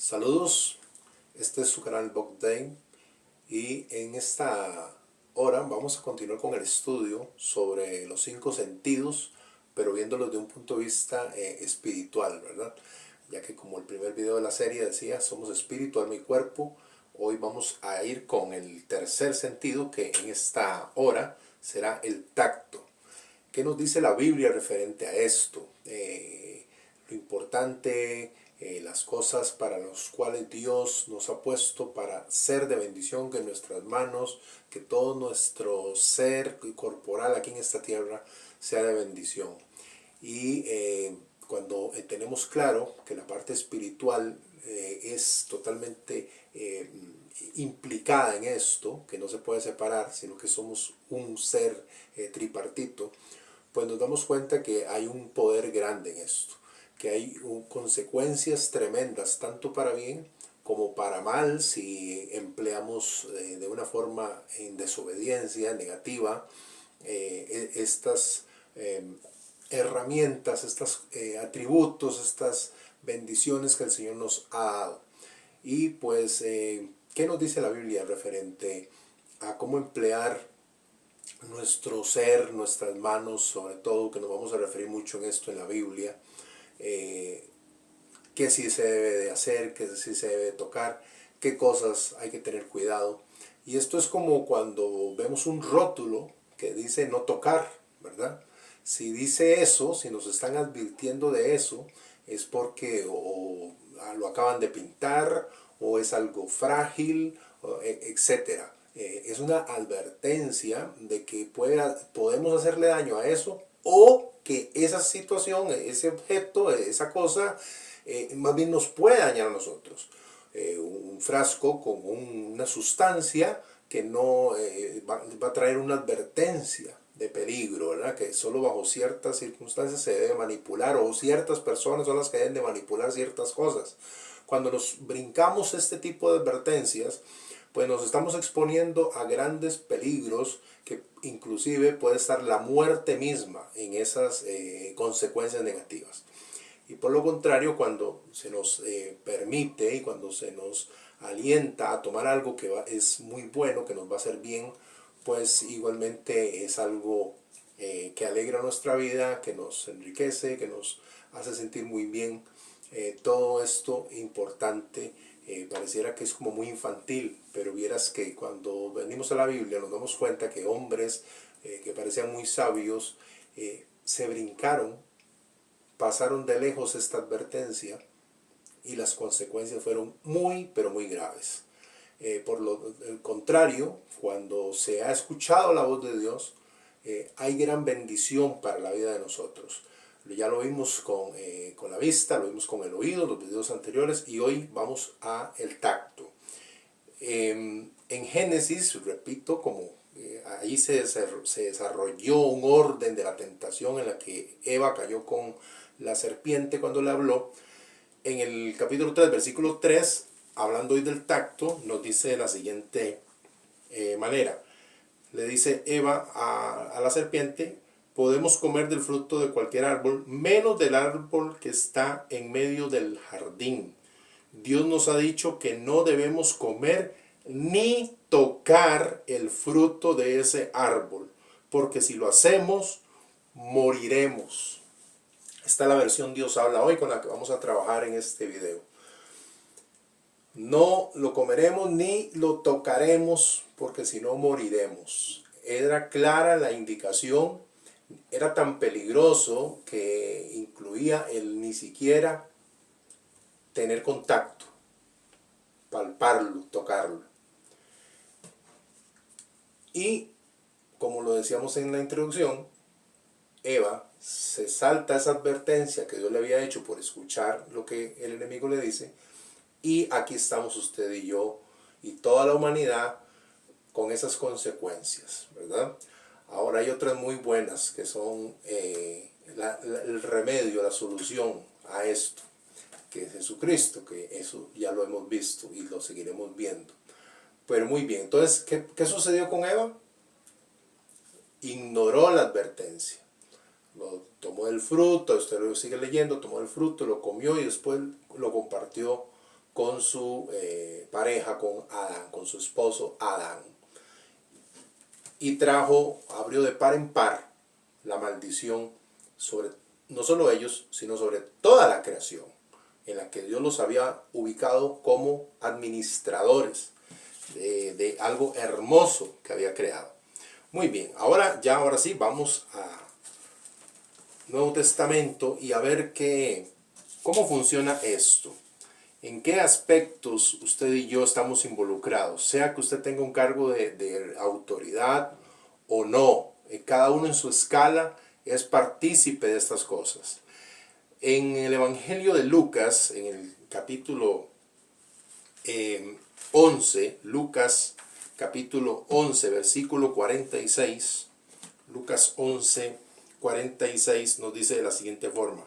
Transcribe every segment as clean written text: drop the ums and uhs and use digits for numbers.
Saludos, este es su canal Bogdan y en esta hora vamos a continuar con el estudio sobre los cinco sentidos, pero viéndolos de un punto de vista espiritual, ¿verdad? Ya que como el primer video de la serie decía, somos espíritu, alma y cuerpo. Hoy vamos a ir con el tercer sentido, que en esta hora será el tacto. ¿Qué nos dice la Biblia referente a esto? Lo importante, las cosas para las cuales Dios nos ha puesto para ser de bendición, que nuestras manos, que todo nuestro ser corporal aquí en esta tierra sea de bendición. Y cuando tenemos claro que la parte espiritual es totalmente implicada en esto, que no se puede separar, sino que somos un ser tripartito, pues nos damos cuenta que hay un poder grande en esto, que hay consecuencias tremendas, tanto para bien como para mal, si empleamos de una forma en desobediencia negativa estas herramientas, estos atributos, estas bendiciones que el Señor nos ha dado. Y pues, ¿qué nos dice la Biblia referente a cómo emplear nuestro ser, nuestras manos, sobre todo, que nos vamos a referir mucho en esto en la Biblia? Qué sí se debe de hacer, qué sí se debe de tocar, qué cosas hay que tener cuidado. Y esto es como cuando vemos un rótulo que dice no tocar, ¿verdad? Si dice eso, si nos están advirtiendo de eso, es porque o lo acaban de pintar, o es algo frágil, etcétera. Es una advertencia de que podemos hacerle daño a eso, o que esa situación, ese objeto, esa cosa, más bien nos puede dañar a nosotros. Un frasco con una sustancia que no va a traer una advertencia de peligro, ¿verdad? Que solo bajo ciertas circunstancias se debe manipular, o ciertas personas son las que deben de manipular ciertas cosas. Cuando nos brincamos este tipo de advertencias, pues nos estamos exponiendo a grandes peligros, que inclusive puede estar la muerte misma en esas consecuencias negativas. Y por lo contrario, cuando se nos permite y cuando se nos alienta a tomar algo que es muy bueno, que nos va a hacer bien, pues igualmente es algo que alegra nuestra vida, que nos enriquece, que nos hace sentir muy bien. Todo esto importante, pareciera que es como muy infantil, pero vieras que cuando venimos a la Biblia nos damos cuenta que hombres que parecían muy sabios se brincaron, pasaron de lejos esta advertencia, y las consecuencias fueron muy, pero muy graves. Por lo contrario, cuando se ha escuchado la voz de Dios, hay gran bendición para la vida de nosotros. Ya lo vimos con la vista, lo vimos con el oído, los videos anteriores, y hoy vamos a el tacto. En Génesis, repito, como ahí se desarrolló un orden de la tentación en la que Eva cayó con la serpiente cuando le habló. En el capítulo 3, versículo 3, hablando hoy del tacto, nos dice de la siguiente manera. Le dice Eva a la serpiente: podemos comer del fruto de cualquier árbol, menos del árbol que está en medio del jardín. Dios nos ha dicho que no debemos comer ni tocar el fruto de ese árbol, porque si lo hacemos, moriremos. Esta es la versión Dios habla hoy, con la que vamos a trabajar en este video. No lo comeremos ni lo tocaremos, porque si no moriremos. Era clara la indicación, era tan peligroso que incluía el ni siquiera tener contacto, palparlo, tocarlo. Y como lo decíamos en la introducción, Eva se salta esa advertencia que Dios le había hecho por escuchar lo que el enemigo le dice, y aquí estamos usted y yo y toda la humanidad con esas consecuencias, ¿verdad? Ahora hay otras muy buenas que son el remedio, la solución a esto, que es Jesucristo, que eso ya lo hemos visto y lo seguiremos viendo. Pero muy bien, entonces, ¿qué sucedió con Eva? Ignoró la advertencia. Tomó el fruto, usted lo sigue leyendo, tomó el fruto, lo comió y después lo compartió con su pareja, con Adán, con su esposo Adán. Y abrió de par en par la maldición sobre no solo ellos, sino sobre toda la creación, en la que Dios los había ubicado como administradores de algo hermoso que había creado. Muy bien, ahora sí vamos a Nuevo Testamento y a ver cómo funciona esto. ¿En qué aspectos usted y yo estamos involucrados? Sea que usted tenga un cargo de autoridad o no. Cada uno en su escala es partícipe de estas cosas. En el Evangelio de Lucas, en el capítulo 11, Lucas capítulo 11, versículo 46, Lucas 11, 46 nos dice de la siguiente forma: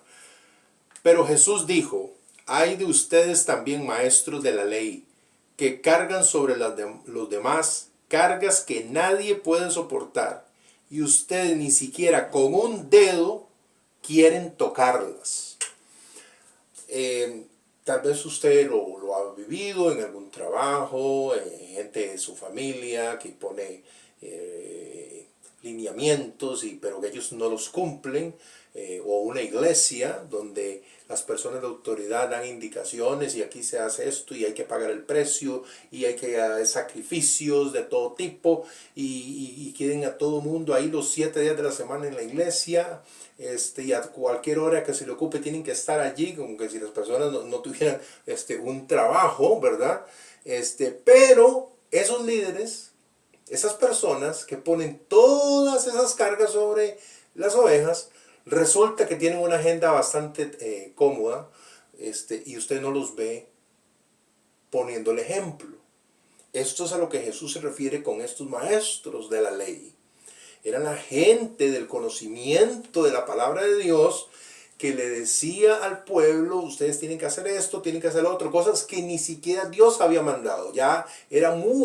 pero Jesús dijo: hay de ustedes también, maestros de la ley, que cargan sobre los demás cargas que nadie puede soportar, y ustedes ni siquiera con un dedo quieren tocarlas. Tal vez usted lo ha vivido en algún trabajo, gente de su familia que pone lineamientos, pero que ellos no los cumplen, o una iglesia donde las personas de autoridad dan indicaciones y aquí se hace esto y hay que pagar el precio y hay que hacer sacrificios de todo tipo y quieren a todo mundo ahí los 7 días de la semana en la iglesia, y a cualquier hora que se le ocupe tienen que estar allí, como que si las personas no tuvieran un trabajo, ¿verdad? Pero esos líderes, esas personas que ponen todas esas cargas sobre las ovejas, resulta que tienen una agenda bastante cómoda, y usted no los ve poniendo el ejemplo. Esto es a lo que Jesús se refiere con estos maestros de la ley. Eran la gente del conocimiento de la palabra de Dios que le decía al pueblo: ustedes tienen que hacer esto, tienen que hacer lo otro, cosas que ni siquiera Dios había mandado. Ya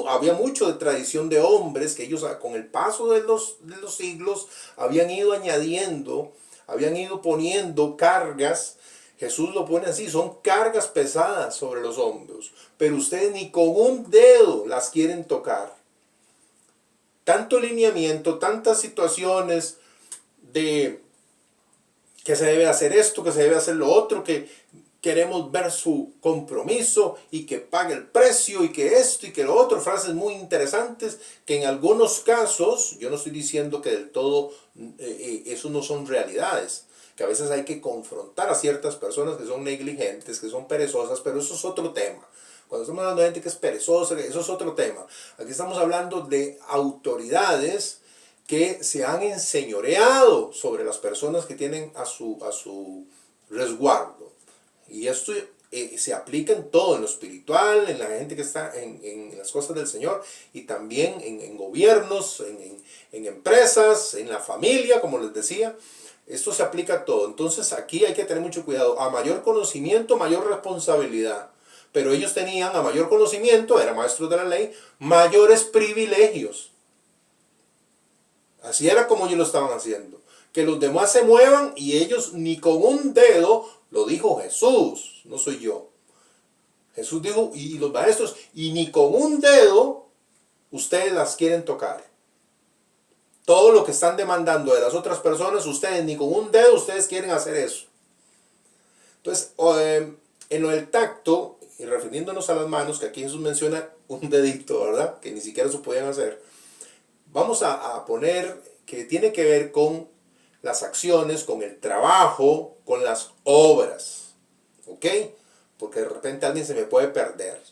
había mucho de tradición de hombres que ellos, con el paso de los siglos, habían ido añadiendo, habían ido poniendo cargas. Jesús lo pone así: son cargas pesadas sobre los hombros, pero ustedes ni con un dedo las quieren tocar. Tanto lineamiento, tantas situaciones de que se debe hacer esto, que se debe hacer lo otro, que queremos ver su compromiso y que pague el precio y que esto y que lo otro, frases muy interesantes que en algunos casos, yo no estoy diciendo que del todo eso no son realidades, que a veces hay que confrontar a ciertas personas que son negligentes, que son perezosas, pero eso es otro tema. Cuando estamos hablando de gente que es perezosa, eso es otro tema. Aquí estamos hablando de autoridades que se han enseñoreado sobre las personas que tienen a su resguardo. Y esto se aplica en todo, en lo espiritual, en la gente que está en las cosas del Señor, y también en gobiernos, en empresas, en la familia, como les decía. Esto se aplica a todo. Entonces aquí hay que tener mucho cuidado. A mayor conocimiento, mayor responsabilidad. Pero ellos tenían, a mayor conocimiento, eran maestros de la ley, mayores privilegios. Así era como ellos lo estaban haciendo. Que los demás se muevan y ellos ni con un dedo, lo dijo Jesús, no soy yo. Jesús dijo, y los maestros, y ni con un dedo ustedes las quieren tocar. Todo lo que están demandando de las otras personas, ustedes ni con un dedo ustedes quieren hacer eso. Entonces, en lo del tacto, y refiriéndonos a las manos, que aquí Jesús menciona un dedito, ¿verdad? Que ni siquiera eso podían hacer. Vamos a poner que tiene que ver con las acciones, con el trabajo, con las obras. ¿Ok? Porque de repente alguien se me puede perder.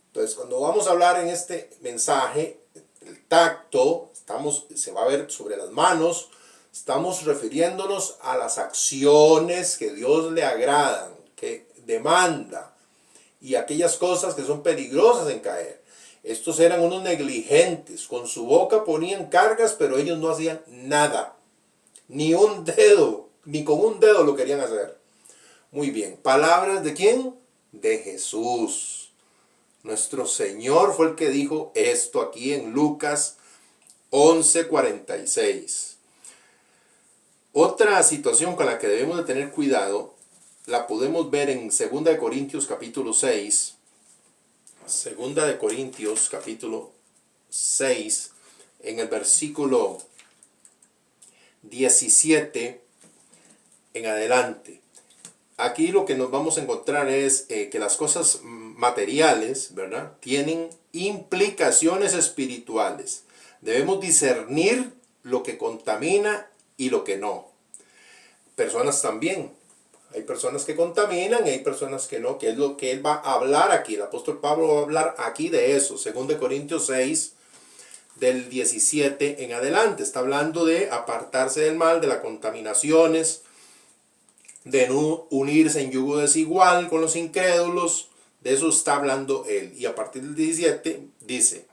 Entonces, cuando vamos a hablar en este mensaje, el tacto, se va a ver sobre las manos, estamos refiriéndonos a las acciones que Dios le agradan, que demanda, y aquellas cosas que son peligrosas en caer. Estos eran unos negligentes, con su boca ponían cargas, pero ellos no hacían nada. Ni un dedo, ni con un dedo lo querían hacer. Muy bien, ¿palabras de quién? De Jesús. Nuestro Señor fue el que dijo esto aquí en Lucas 11:46. Otra situación con la que debemos de tener cuidado la podemos ver en 2 Corintios capítulo 6, Segunda de Corintios, capítulo 6, en el versículo 17 en adelante. Aquí lo que nos vamos a encontrar es que las cosas materiales, ¿verdad?, tienen implicaciones espirituales. Debemos discernir lo que contamina y lo que no. Personas también. Hay personas que contaminan y hay personas que no, que es lo que él va a hablar aquí. El apóstol Pablo va a hablar aquí de eso. 2 Corintios 6, del 17 en adelante. Está hablando de apartarse del mal, de las contaminaciones, de no unirse en yugo desigual con los incrédulos. De eso está hablando él. Y a partir del 17 dice: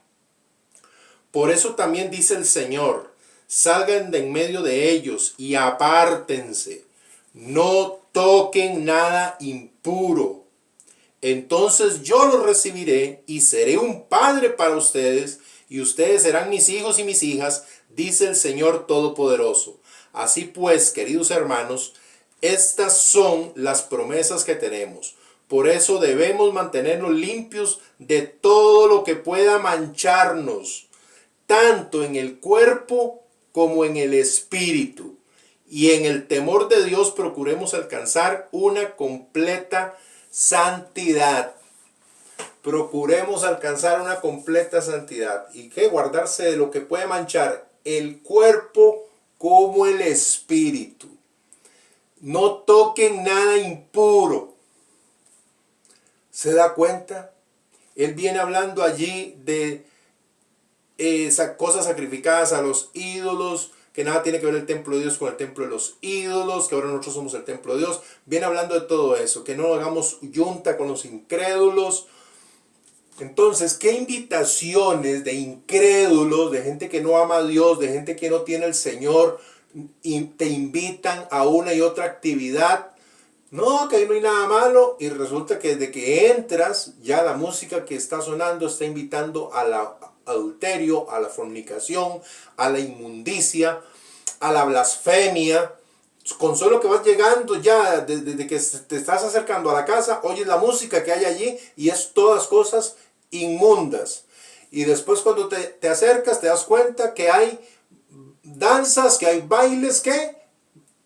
por eso también dice el Señor, salgan de en medio de ellos y apártense, no toquen nada impuro. Entonces yo los recibiré y seré un padre para ustedes, y ustedes serán mis hijos y mis hijas, dice el Señor Todopoderoso. Así pues, queridos hermanos, estas son las promesas que tenemos. Por eso debemos mantenernos limpios de todo lo que pueda mancharnos, tanto en el cuerpo como en el espíritu. Y en el temor de Dios procuremos alcanzar una completa santidad. Procuremos alcanzar una completa santidad. ¿Y qué? Guardarse de lo que puede manchar el cuerpo como el espíritu. No toquen nada impuro. ¿Se da cuenta? Él viene hablando allí de cosas sacrificadas a los ídolos, que nada tiene que ver el templo de Dios con el templo de los ídolos, que ahora nosotros somos el templo de Dios. Viene hablando de todo eso, que no hagamos yunta con los incrédulos. Entonces, ¿qué invitaciones de incrédulos, de gente que no ama a Dios, de gente que no tiene al Señor, te invitan a una y otra actividad? No, que ahí no hay nada malo, y resulta que desde que entras, ya la música que está sonando está invitando al adulterio, a la fornicación, a la inmundicia, a la blasfemia. Con solo que vas llegando ya, desde que te estás acercando a la casa, oyes la música que hay allí y es todas cosas inmundas. Y después cuando te acercas te das cuenta que hay danzas, que hay bailes que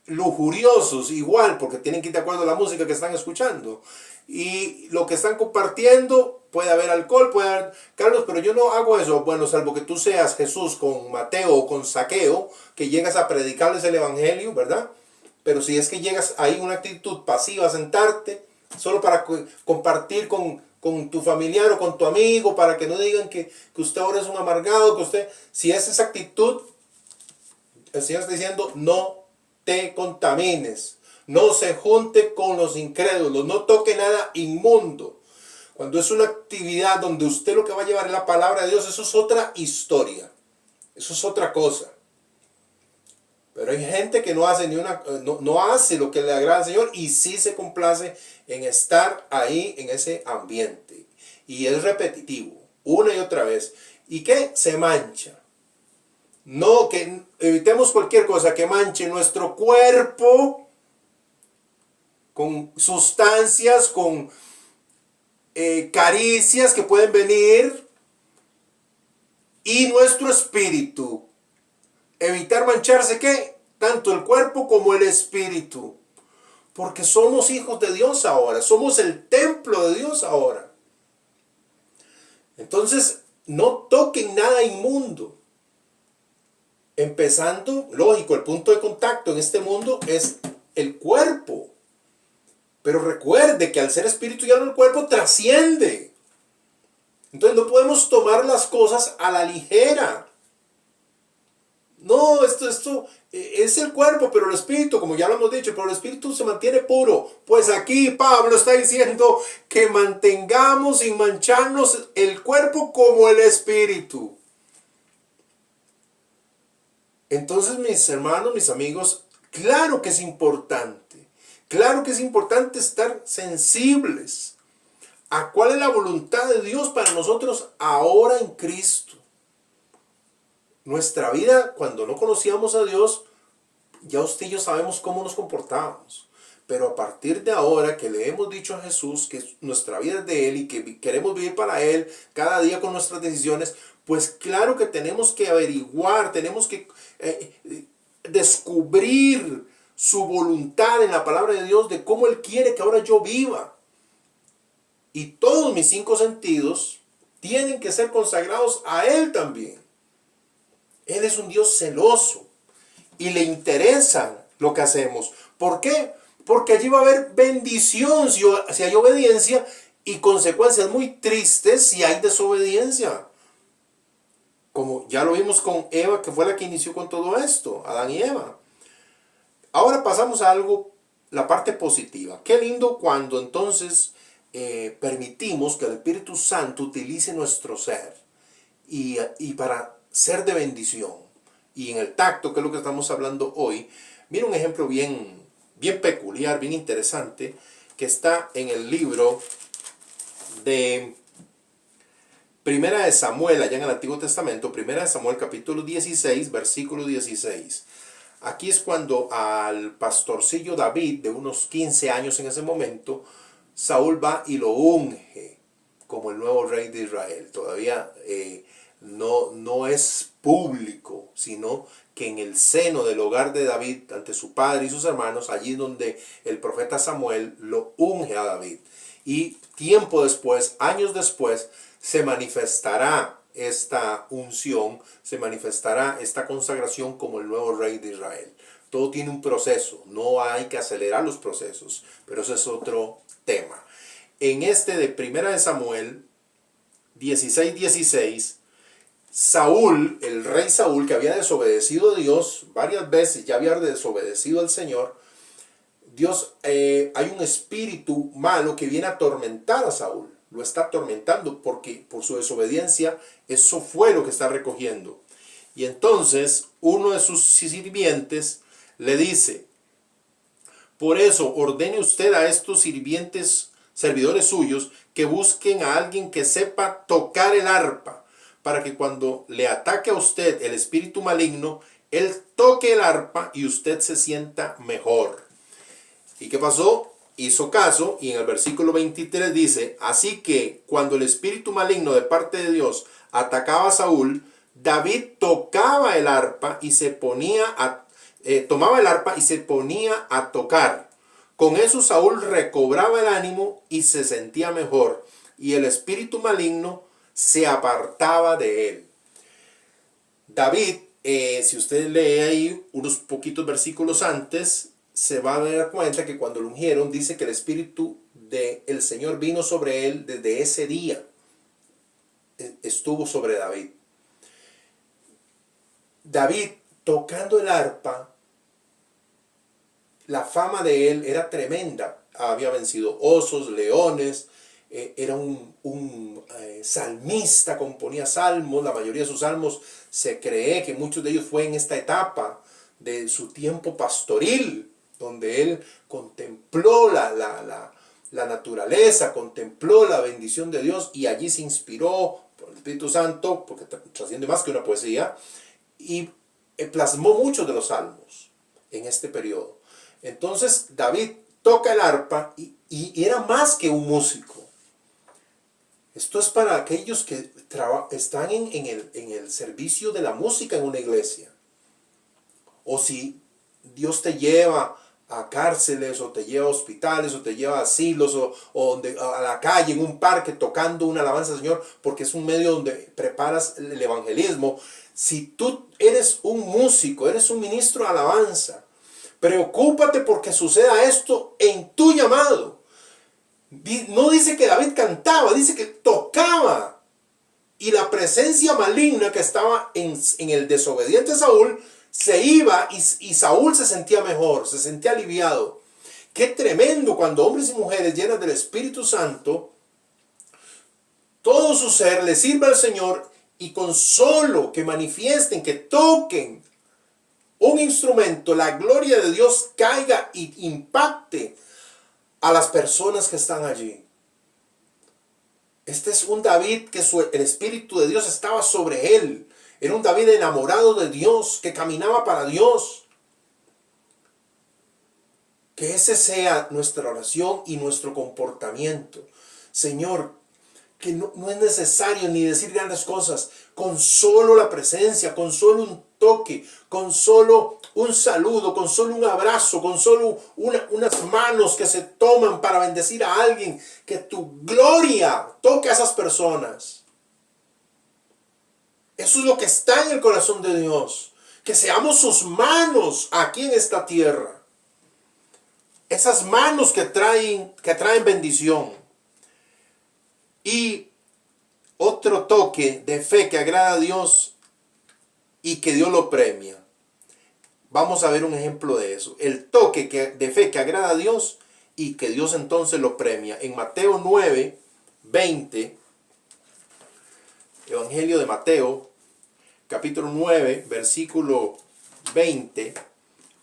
lujuriosos, igual, porque tienen que ir de acuerdo a la música que están escuchando. Y lo que están compartiendo, puede haber alcohol, puede haber... Carlos, pero yo no hago eso. Bueno, salvo que tú seas Jesús con Mateo o con Zaqueo, que llegas a predicarles el evangelio, ¿verdad? Pero si es que llegas ahí una actitud pasiva, a sentarte, solo para compartir con tu familiar o con tu amigo, para que no digan que usted ahora es un amargado, que usted... Si es esa actitud, el Señor está diciendo, no te contamines, no se junte con los incrédulos, no toque nada inmundo. Cuando es una actividad donde usted lo que va a llevar es la palabra de Dios, eso es otra historia, eso es otra cosa. Pero hay gente que no hace no hace lo que le agrada al Señor y sí se complace en estar ahí en ese ambiente. Y es repetitivo, una y otra vez. ¿Y qué? Se mancha. No, que evitemos cualquier cosa que manche nuestro cuerpo con sustancias, con caricias que pueden venir, y nuestro espíritu. Evitar mancharse, ¿qué? Tanto el cuerpo como el espíritu. Porque somos hijos de Dios ahora, somos el templo de Dios ahora. Entonces, no toquen nada inmundo. Empezando, lógico, el punto de contacto en este mundo es el cuerpo. Pero recuerde que al ser espíritu y alma, el cuerpo trasciende. Entonces no podemos tomar las cosas a la ligera. No, esto es el cuerpo, pero el espíritu, como ya lo hemos dicho, pero el espíritu se mantiene puro. Pues aquí Pablo está diciendo que mantengamos sin mancharnos el cuerpo como el espíritu. Entonces, mis hermanos, mis amigos, claro que es importante. Claro que es importante estar sensibles a cuál es la voluntad de Dios para nosotros ahora en Cristo. Nuestra vida, cuando no conocíamos a Dios, ya usted y yo sabemos cómo nos comportábamos. Pero a partir de ahora que le hemos dicho a Jesús que nuestra vida es de Él y que queremos vivir para Él cada día con nuestras decisiones, pues claro que tenemos que averiguar, tenemos que descubrir su voluntad en la palabra de Dios de cómo Él quiere que ahora yo viva. Y todos mis 5 sentidos tienen que ser consagrados a Él también. Él es un Dios celoso y le interesa lo que hacemos. ¿Por qué? Porque allí va a haber bendición si hay obediencia y consecuencias muy tristes si hay desobediencia. Como ya lo vimos con Eva, que fue la que inició con todo esto, Adán y Eva. Ahora pasamos a algo, la parte positiva. Qué lindo cuando entonces permitimos que el Espíritu Santo utilice nuestro ser y para ser de bendición. Y en el tacto, que es lo que estamos hablando hoy, mira un ejemplo bien peculiar, bien interesante, que está en el libro de Primera de Samuel, allá en el Antiguo Testamento, Primera de Samuel capítulo 16, versículo 16. Aquí es cuando al pastorcillo David, de unos 15 años en ese momento, Saúl va y lo unge como el nuevo rey de Israel. Todavía no es público, sino que en el seno del hogar de David, ante su padre y sus hermanos, allí donde el profeta Samuel lo unge a David. Y tiempo después, años después, se manifestará esta unción, se manifestará esta consagración como el nuevo rey de Israel. Todo tiene un proceso, no hay que acelerar los procesos, pero ese es otro tema. En este de Primera de Samuel 16:16, Saúl, el rey Saúl, que había desobedecido a Dios varias veces, ya había desobedecido al Señor, Dios, hay un espíritu malo que viene a atormentar a Saúl. Lo está atormentando porque por su desobediencia eso fue lo que está recogiendo. Y entonces uno de sus sirvientes le dice: por eso ordene usted a estos sirvientes, servidores suyos, que busquen a alguien que sepa tocar el arpa, para que cuando le ataque a usted el espíritu maligno, él toque el arpa y usted se sienta mejor. ¿Y qué pasó? Hizo caso, y en el versículo 23 dice: así que cuando el espíritu maligno de parte de Dios atacaba a Saúl, David tocaba el arpa y se ponía tomaba el arpa y se ponía a tocar. Con eso Saúl recobraba el ánimo y se sentía mejor, y el espíritu maligno se apartaba de él. David, si usted lee ahí unos poquitos versículos antes, se va a dar cuenta que cuando lo ungieron, dice que el espíritu del Señor vino sobre él desde ese día. Estuvo sobre David. David, tocando el arpa, la fama de él era tremenda. Había vencido osos, leones, era un salmista, componía salmos. La mayoría de sus salmos se cree que muchos de ellos fue en esta etapa de su tiempo pastoril, donde él contempló la naturaleza, contempló la bendición de Dios, y allí se inspiró por el Espíritu Santo, porque trasciende más que una poesía, y plasmó muchos de los salmos en este periodo. Entonces David toca el arpa y era más que un músico. Esto es para aquellos que están en el servicio de la música en una iglesia. O si Dios te lleva a cárceles, o te lleva a hospitales, o te lleva a asilos, o a la calle, en un parque, tocando una alabanza al Señor, porque es un medio donde preparas el evangelismo. Si tú eres un músico, eres un ministro de alabanza, preocúpate porque suceda esto en tu llamado. No dice que David cantaba, dice que tocaba. Y la presencia maligna que estaba en el desobediente Saúl se iba, y Saúl se sentía mejor, se sentía aliviado. Qué tremendo cuando hombres y mujeres llenas del Espíritu Santo, todo su ser le sirve al Señor, y con solo que manifiesten, que toquen un instrumento, la gloria de Dios caiga y impacte a las personas que están allí. Este es un David que el Espíritu de Dios estaba sobre él. Era un David enamorado de Dios, que caminaba para Dios, Que ese sea nuestra oración y nuestro comportamiento. Señor, que no es necesario ni decir grandes cosas. Con solo la presencia, con solo un toque, con solo un saludo, con solo un abrazo, con solo unas manos que se toman para bendecir a alguien. Que tu gloria toque a esas personas. Eso es lo que está en el corazón de Dios. Que seamos sus manos aquí en esta tierra. Esas manos que traen bendición. Y otro toque de fe que agrada a Dios y que Dios lo premia. Vamos a ver un ejemplo de eso. El toque de fe que agrada a Dios y que Dios entonces lo premia. En Mateo 9, 20, Evangelio de Mateo, capítulo 9, versículo 20,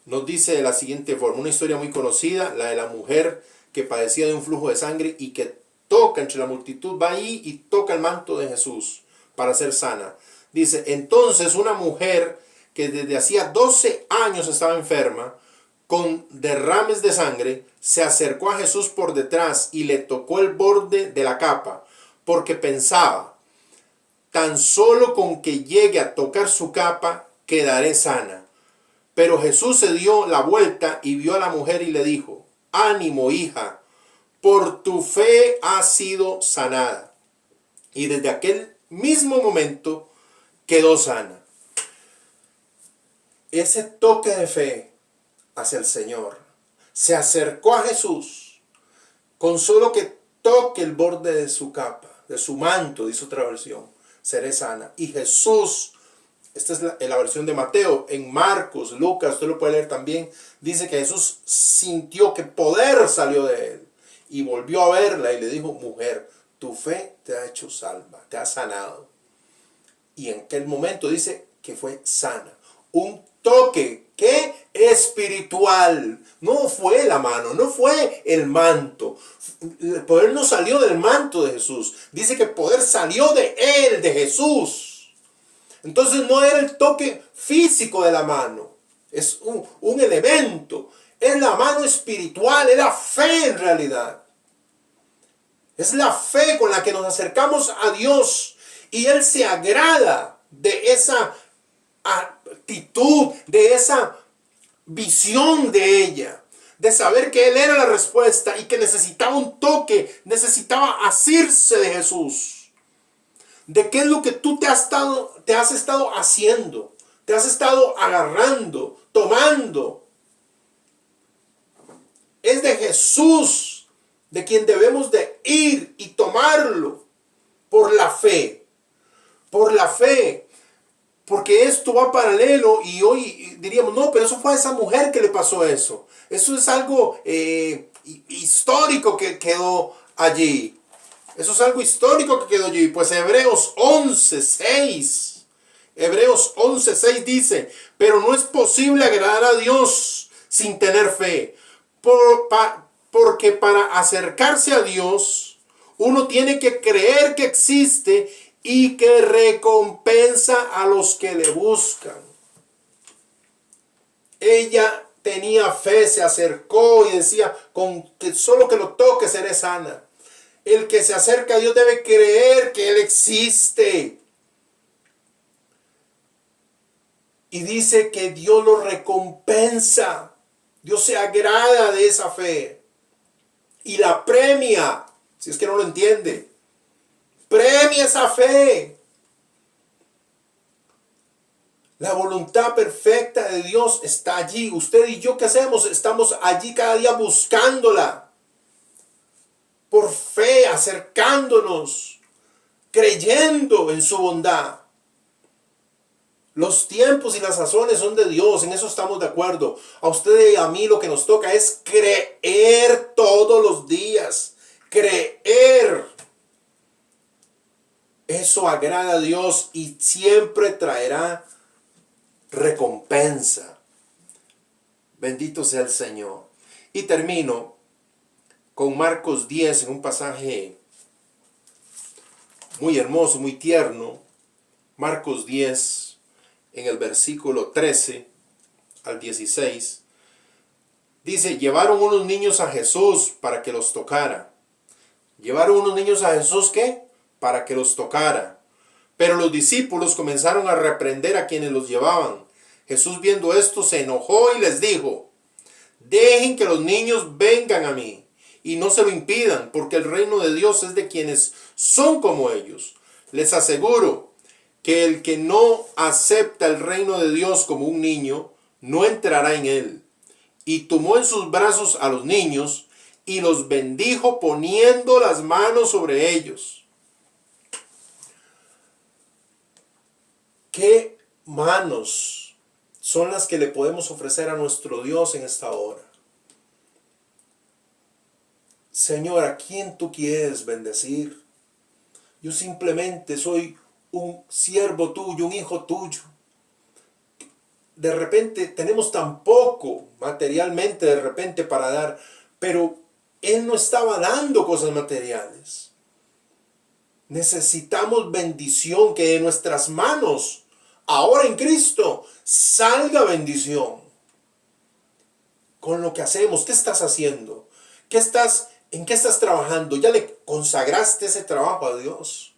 nos dice de la siguiente forma, una historia muy conocida, la de la mujer que padecía de un flujo de sangre y que toca entre la multitud, va ahí y toca el manto de Jesús para ser sana. Dice, entonces una mujer que desde hacía 12 años estaba enferma, con derrames de sangre, se acercó a Jesús por detrás y le tocó el borde de la capa, porque pensaba, tan solo con que llegue a tocar su capa, quedaré sana. Pero Jesús se dio la vuelta y vio a la mujer y le dijo, ánimo, hija, por tu fe has sido sanada. Y desde aquel mismo momento quedó sana. Ese toque de fe hacia el Señor se acercó a Jesús con solo que toque el borde de su capa, de su manto, dice otra versión, seré sana. Y Jesús, esta es la versión de Mateo, en Marcos, Lucas, usted lo puede leer también, dice que Jesús sintió que poder salió de él y volvió a verla y le dijo, mujer, tu fe te ha hecho salva, te ha sanado. Y en aquel momento dice que fue sana. Un toque que espiritual. No fue la mano, no fue el manto. El poder no salió del manto de Jesús. Dice que el poder salió de él, de Jesús. Entonces no era el toque físico de la mano. Es un elemento. Es la mano espiritual, es la fe en realidad. Es la fe con la que nos acercamos a Dios. Y Él se agrada de esa actitud, de esa visión de ella, de saber que Él era la respuesta y que necesitaba un toque, necesitaba asirse de Jesús. De qué es lo que tú te has estado haciendo, te has estado agarrando, tomando. Es de Jesús de quien debemos de ir y tomarlo por la fe. Por la fe. Porque esto va paralelo y hoy diríamos, no, pero eso fue a esa mujer que le pasó eso. Eso es algo histórico que quedó allí. Eso es algo histórico que quedó allí. Pues Hebreos 11:6. Hebreos 11:6 dice, pero no es posible agradar a Dios sin tener fe. Porque para acercarse a Dios, uno tiene que creer que existe y que recompensa a los que le buscan. Ella tenía fe, se acercó y decía, con que solo que lo toque seré sana. El que se acerca a Dios debe creer que Él existe. Y dice que Dios lo recompensa. Dios se agrada de esa fe. Y la premia, si es que no lo entiende. Premia esa fe. La voluntad perfecta de Dios está allí. Usted y yo, ¿qué hacemos? Estamos allí cada día buscándola. Por fe, acercándonos. Creyendo en su bondad. Los tiempos y las sazones son de Dios. En eso estamos de acuerdo. A usted y a mí lo que nos toca es creer todos los días. Creer. Eso agrada a Dios y siempre traerá recompensa. Bendito sea el Señor. Y termino con Marcos 10 en un pasaje muy hermoso, muy tierno. Marcos 10 en el versículo 13 al 16. Dice, llevaron unos niños a Jesús para que los tocara. ¿Llevaron unos niños a Jesús qué? Para que los tocara. Pero los discípulos comenzaron a reprender a quienes los llevaban. Jesús, viendo esto, se enojó y les dijo, dejen que los niños vengan a mí y no se lo impidan, porque el reino de Dios es de quienes son como ellos. Les aseguro que el que no acepta el reino de Dios como un niño, no entrará en él. Y tomó en sus brazos a los niños y los bendijo poniendo las manos sobre ellos. ¿Qué manos son las que le podemos ofrecer a nuestro Dios en esta hora? Señor, ¿a quién tú quieres bendecir? Yo simplemente soy un siervo tuyo, un hijo tuyo. De repente tenemos tan poco materialmente de repente para dar, pero Él no estaba dando cosas materiales. Necesitamos bendición, que de nuestras manos, ahora en Cristo, salga bendición. Con lo que hacemos, ¿qué estás haciendo? ¿En qué estás trabajando? ¿Ya le consagraste ese trabajo a Dios?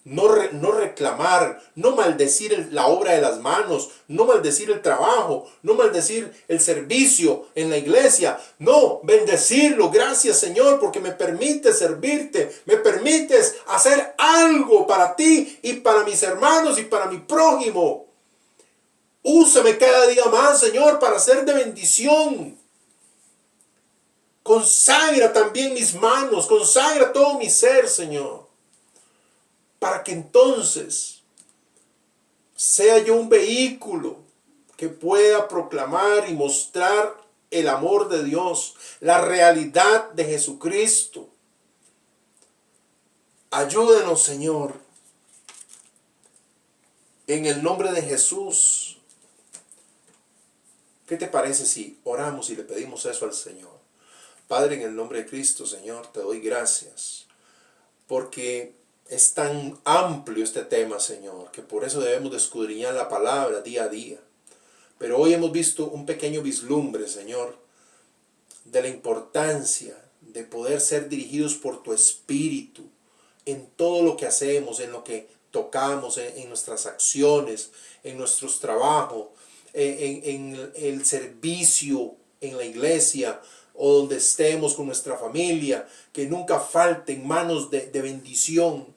No reclamar, no maldecir la obra de las manos, no maldecir el trabajo, no maldecir el servicio en la iglesia. No, bendecirlo. Gracias, Señor, porque me permites servirte, me permites hacer algo para ti y para mis hermanos y para mi prójimo. Úsame cada día más, Señor, para ser de bendición. Consagra también mis manos, consagra todo mi ser, Señor, para que entonces sea yo un vehículo que pueda proclamar y mostrar el amor de Dios, la realidad de Jesucristo. Ayúdenos, Señor, en el nombre de Jesús. ¿Qué te parece si oramos y le pedimos eso al Señor? Padre, en el nombre de Cristo, Señor, te doy gracias, porque es tan amplio este tema, Señor, que por eso debemos de escudriñar la palabra día a día. Pero hoy hemos visto un pequeño vislumbre, Señor, de la importancia de poder ser dirigidos por tu Espíritu en todo lo que hacemos, en lo que tocamos, en nuestras acciones, en nuestros trabajos, en el servicio en la iglesia o donde estemos con nuestra familia, que nunca falten manos de bendición.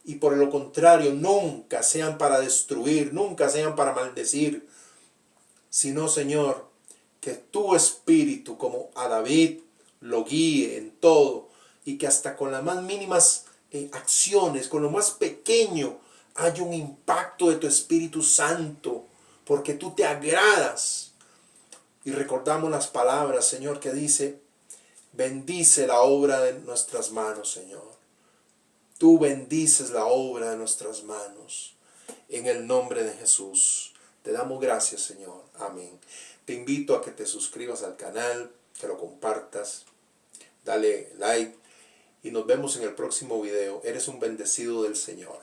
Y por lo contrario, nunca sean para destruir, nunca sean para maldecir, sino, Señor, que tu Espíritu, como a David, lo guíe en todo, y que hasta con las más mínimas acciones, con lo más pequeño, haya un impacto de tu Espíritu Santo, porque tú te agradas. Y recordamos las palabras, Señor, que dice, bendice la obra de nuestras manos, Señor. Tú bendices la obra de nuestras manos. En el nombre de Jesús. Te damos gracias, Señor. Amén. Te invito a que te suscribas al canal, que lo compartas, dale like y nos vemos en el próximo video. Eres un bendecido del Señor.